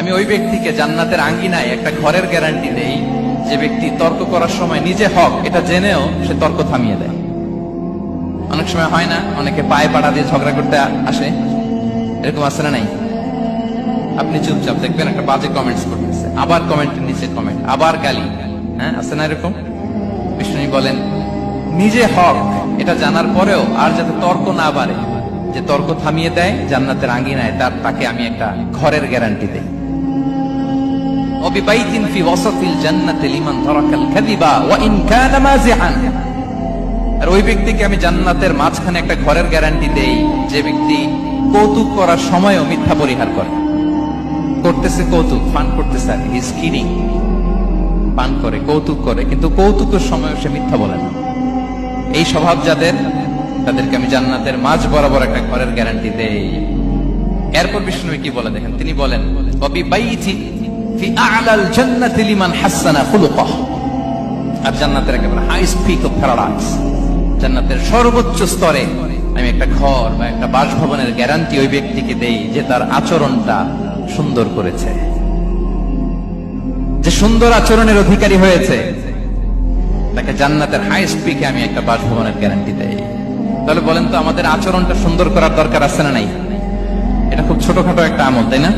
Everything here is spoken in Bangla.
আমি ওই ব্যক্তিকে জান্নাতের আঙ্গিনায় একটা ঘরের গ্যারান্টি দেই যে ব্যক্তি তর্ক করার সময় নিজে হক এটা জেনেও সে তর্ক থামিয়ে দেয়। অনেক সময় হয় না, অনেকে পায়ে পাড়া দিয়ে ঝগড়া করতে আসে, এরকম আছে না নাই? আপনি চুপচাপ দেখবেন একটা বাজে কমেন্টস করতেছে, আবার কমেন্টের নিচে কমেন্ট, আবার গালি, হ্যাঁ আছে না এরকম? বিষ্ণু বলেন নিজে হক এটা জানার পরেও আর যাতে তর্ক না বাড়ে, যে তর্ক থামিয়ে দেয় জান্নাতের আঙ্গিনায়, তাকে আমি একটা ঘরের গ্যারান্টি দেই। وببيت في وسط الجنة لمن ترك الكذب وإن كان مازحا। আর ওই ব্যক্তিকে আমি জান্নাতের মাঝখানে একটা ঘরের গ্যারান্টি দেই যে ব্যক্তি কৌতুক করার সময়ও মিথ্যা পরিহার করে। করতেছে কৌতুক, পান করতেছে, আর হি ইজ কিডিং, পান করে, কৌতুক করে, কিন্তু কৌতুকের সময়ও সে মিথ্যা বলে না। এই স্বভাব যাদের, তাদেরকে আমি জান্নাতের মাঝ বরাবর একটা ঘরের গ্যারান্টি দেই। এরপর বিষ্ণু কি বলে দেখেন, তিনি বলেন وببيت في أعلى الجنة لمن حسن خلقه। আর জান্নাতের একেবারে হাইস্ট পিক অফ প্যারাডাইস, জান্নাতের সর্বোচ্চ স্তরে আমি একটা ঘর বা একটা বাসভবনের গ্যারান্টি ওই ব্যক্তিকে দেই যে তার আচরণটা সুন্দর করেছে, যে সুন্দর আচরণের অধিকারী হয়েছে, তাকে জান্নাতের হাইস্ট পিকে আমি একটা বাসভবনের গ্যারান্টি দেই। তাহলে বলেন তো আমাদের আচরণটা সুন্দর করার দরকার আছে না নাই? এটা খুব ছোটখাটো একটা আমল, তাই না?